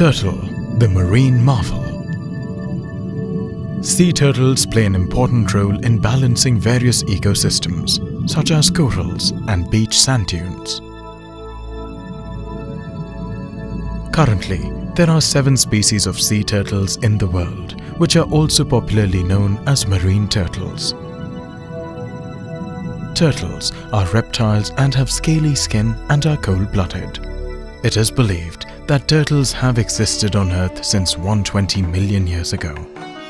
Turtle, the marine marvel. Sea turtles play an important role in balancing various ecosystems, such as corals and beach sand dunes. Currently, there are 7 species of sea turtles in the world, which are also popularly known as marine turtles. Turtles are reptiles and have scaly skin and are cold-blooded. It is believed that turtles have existed on Earth since 120 million years ago.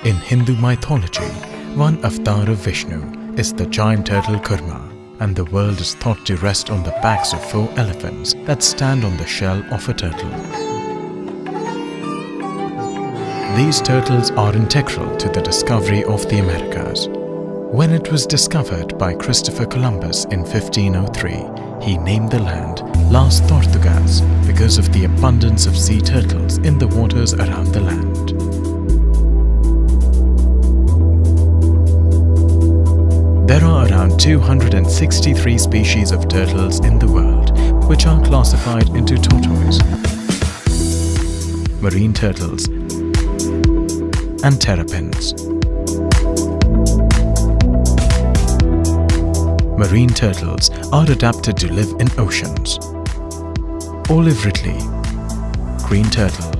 In Hindu mythology, one avatar of Vishnu is the giant turtle Kurma, and the world is thought to rest on the backs of 4 elephants that stand on the shell of a turtle. These turtles are integral to the discovery of the Americas. When it was discovered by Christopher Columbus in 1503, he named the land Las Tortugas because of the abundance of sea turtles in the waters around the land. There are around 263 species of turtles in the world, which are classified into tortoise, marine turtles, and terrapins. Marine turtles are adapted to live in oceans. Olive Ridley, green turtle,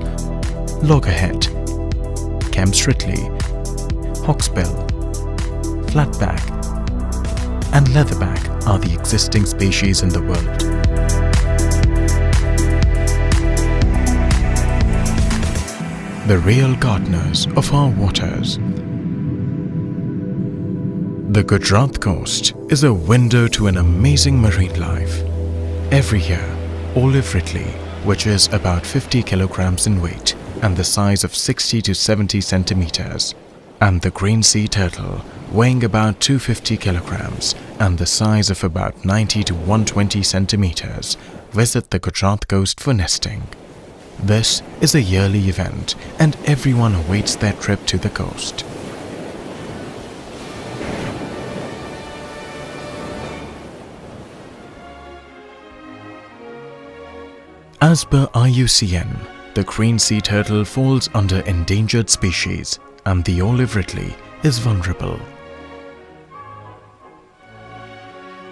loggerhead, Kemp's Ridley, hawksbill, flatback, and leatherback are the existing species in the world. The real gardeners of our waters. The Gujarat coast is a window to an amazing marine life. Every year, olive ridley, which is about 50 kilograms in weight and the size of 60 to 70 centimeters, and the green sea turtle, weighing about 250 kilograms and the size of about 90 to 120 centimeters, visit the Gujarat coast for nesting. This is a yearly event and everyone awaits their trip to the coast. As per IUCN, the green sea turtle falls under endangered species and the olive ridley is vulnerable.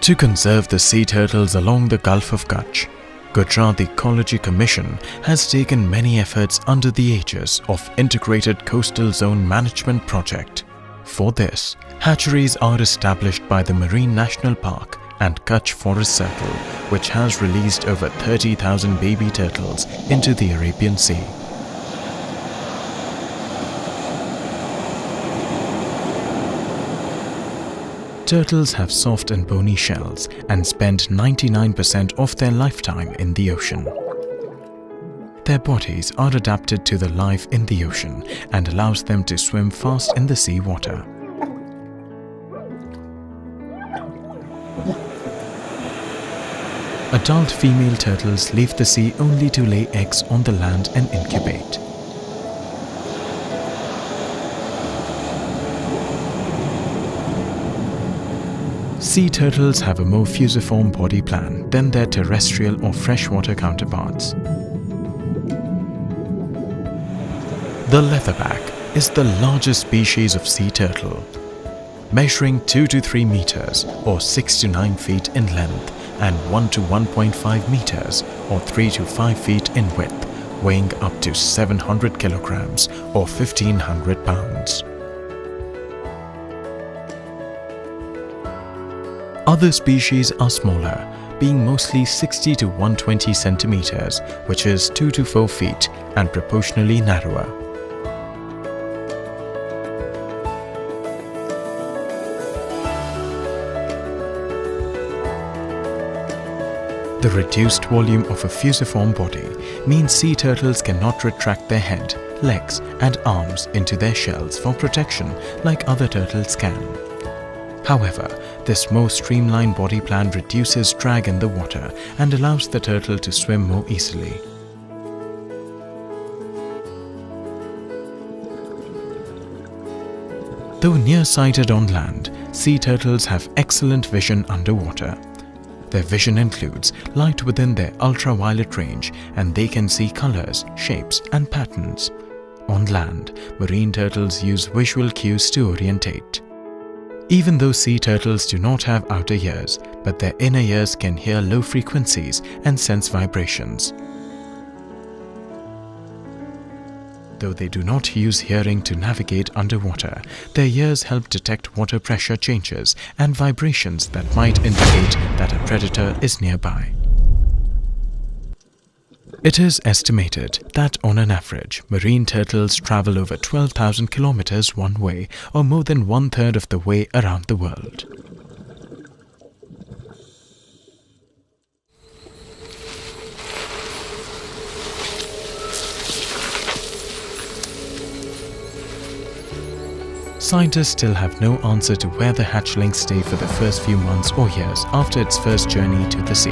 To conserve the sea turtles along the Gulf of Kutch, Gujarat Ecology Commission has taken many efforts under the aegis of Integrated Coastal Zone Management Project. For this, hatcheries are established by the Marine National Park and Kutch Forest Circle, which has released over 30,000 baby turtles into the Arabian Sea. Turtles have soft and bony shells and spend 99% of their lifetime in the ocean. Their bodies are adapted to the life in the ocean and allows them to swim fast in the sea water. Adult female turtles leave the sea only to lay eggs on the land and incubate. Sea turtles have a more fusiform body plan than their terrestrial or freshwater counterparts. The leatherback is the largest species of sea turtle, measuring 2 to 3 meters or 6 to 9 feet in length and 1 to 1.5 meters or 3 to 5 feet in width, weighing up to 700 kilograms or 1,500 pounds. Other species are smaller, being mostly 60 to 120 centimeters, which is 2 to 4 feet, and proportionally narrower. The reduced volume of a fusiform body means sea turtles cannot retract their head, legs, and arms into their shells for protection like other turtles can. However, this more streamlined body plan reduces drag in the water and allows the turtle to swim more easily. Though nearsighted on land, sea turtles have excellent vision underwater. Their vision includes light within their ultraviolet range, and they can see colors, shapes, and patterns. On land, marine turtles use visual cues to orientate. Even though sea turtles do not have outer ears, but their inner ears can hear low frequencies and sense vibrations. Though they do not use hearing to navigate underwater, their ears help detect water pressure changes and vibrations that might indicate that a predator is nearby. It is estimated that on an average, marine turtles travel over 12,000 kilometers one way, or more than one-third of the way around the world. Scientists still have no answer to where the hatchlings stay for the first few months or years after its first journey to the sea.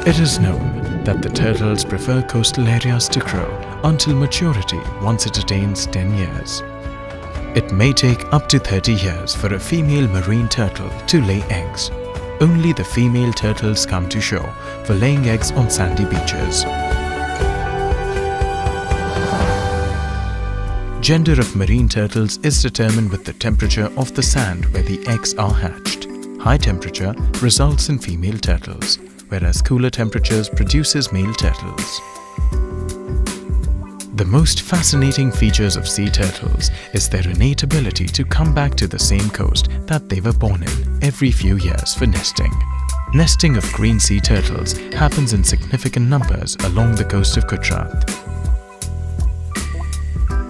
It is known that the turtles prefer coastal areas to grow until maturity once it attains 10 years. It may take up to 30 years for a female marine turtle to lay eggs. Only the female turtles come to shore for laying eggs on sandy beaches. Gender of marine turtles is determined with the temperature of the sand where the eggs are hatched. High temperature results in female turtles, whereas cooler temperatures produces male turtles. The most fascinating features of sea turtles is their innate ability to come back to the same coast that they were born in every few years for nesting. Nesting of green sea turtles happens in significant numbers along the coast of Gujarat.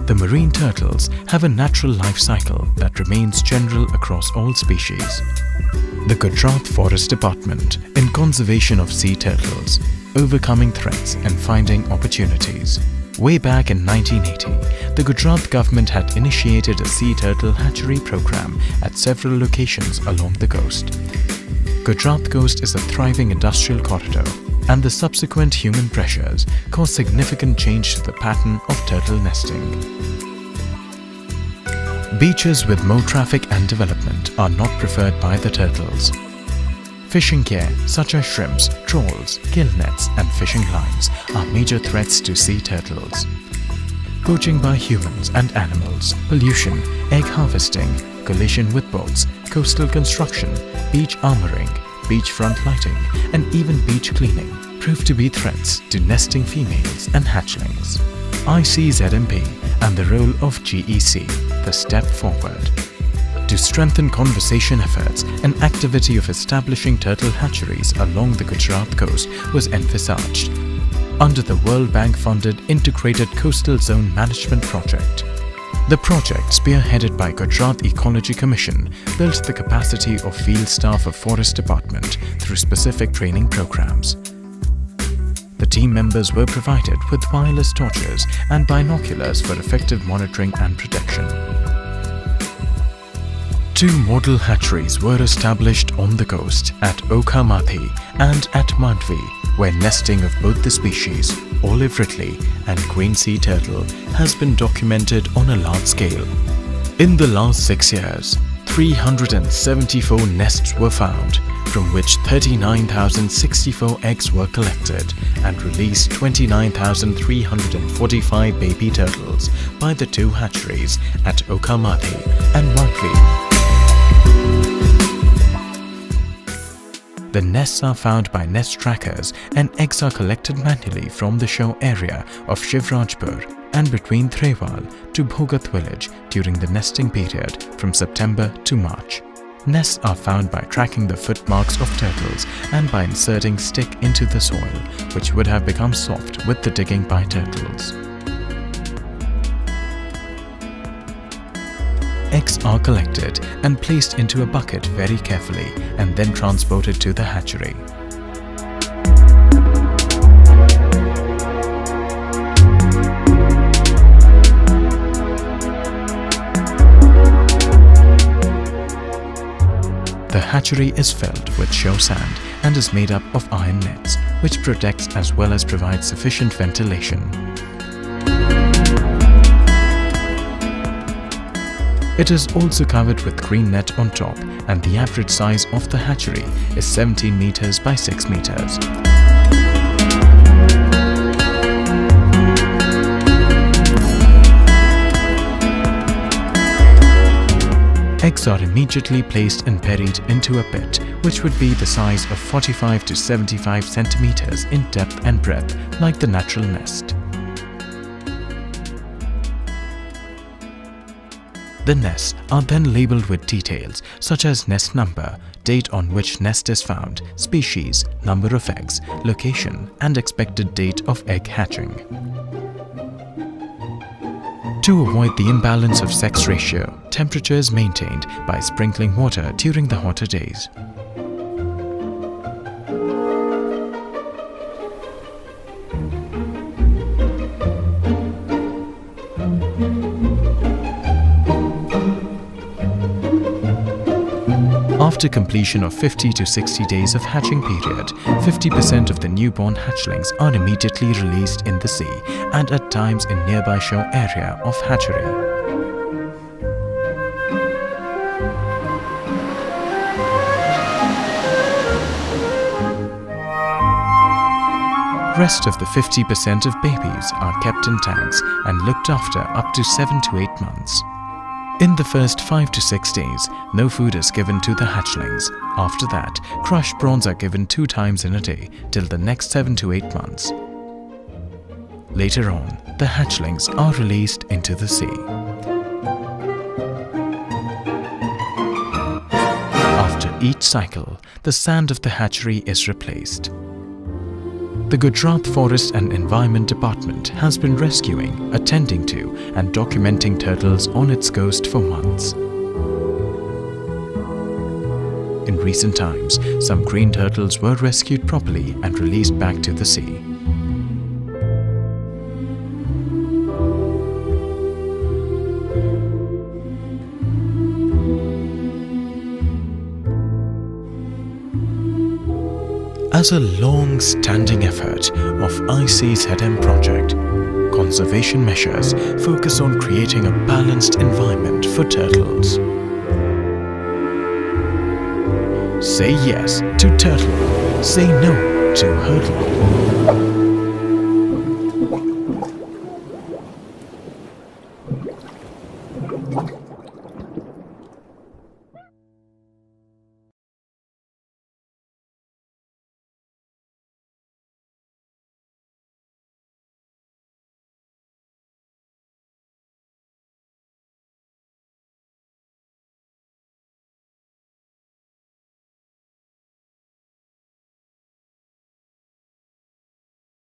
The marine turtles have a natural life cycle that remains general across all species. The Gujarat Forest Department in conservation of sea turtles, overcoming threats and finding opportunities. Way back in 1980, the Gujarat government had initiated a sea turtle hatchery program at several locations along the coast. Gujarat coast is a thriving industrial corridor, and the subsequent human pressures caused significant change to the pattern of turtle nesting. Beaches with more traffic and development are not preferred by the turtles. Fishing gear such as shrimps, trawls, gill nets and fishing lines are major threats to sea turtles. Poaching by humans and animals, pollution, egg harvesting, collision with boats, coastal construction, beach armoring, beachfront lighting and even beach cleaning prove to be threats to nesting females and hatchlings. ICZMP and the role of GEC, the step forward. To strengthen conservation efforts, an activity of establishing turtle hatcheries along the Gujarat coast was envisaged under the World Bank-funded Integrated Coastal Zone Management Project. The project, spearheaded by Gujarat Ecology Commission, built the capacity of field staff of Forest Department through specific training programs. The team members were provided with wireless torches and binoculars for effective monitoring and protection. 2 model hatcheries were established on the coast at Okamathi and at Mandvi, where nesting of both the species, olive ridley and green sea turtle, has been documented on a large scale. In the last 6 years, 374 nests were found, from which 39,064 eggs were collected and released 29,345 baby turtles by the 2 hatcheries at Okamathi and Mandvi. The nests are found by nest trackers and eggs are collected manually from the shore area of Shivrajpur and between Trewal to Bhogat village during the nesting period from September to March. Nests are found by tracking the footmarks of turtles and by inserting stick into the soil, which would have become soft with the digging by turtles. Eggs are collected and placed into a bucket very carefully and then transported to the hatchery. The hatchery is filled with shore sand and is made up of iron nets, which protects as well as provides sufficient ventilation. It is also covered with green net on top, and the average size of the hatchery is 17 meters by 6 meters. Eggs are immediately placed and buried into a pit, which would be the size of 45 to 75 centimeters in depth and breadth, like the natural nest. The nests are then labeled with details such as nest number, date on which nest is found, species, number of eggs, location, and expected date of egg hatching. To avoid the imbalance of sex ratio, temperature is maintained by sprinkling water during the hotter days. After completion of 50 to 60 days of hatching period, 50% of the newborn hatchlings are immediately released in the sea and at times in nearby shore area of hatchery. Rest of the 50% of babies are kept in tanks and looked after up to 7 to 8 months. In the first 5 to 6 days, no food is given to the hatchlings. After that, crushed prawns are given 2 times in a day till the next 7 to 8 months. Later on, the hatchlings are released into the sea. After each cycle, the sand of the hatchery is replaced. The Gujarat Forest and Environment Department has been rescuing, attending to and documenting turtles on its coast for months. In recent times, some green turtles were rescued properly and released back to the sea. As a long-standing effort of IC's HEDM project, conservation measures focus on creating a balanced environment for turtles. Say yes to turtle, say no to hurdle.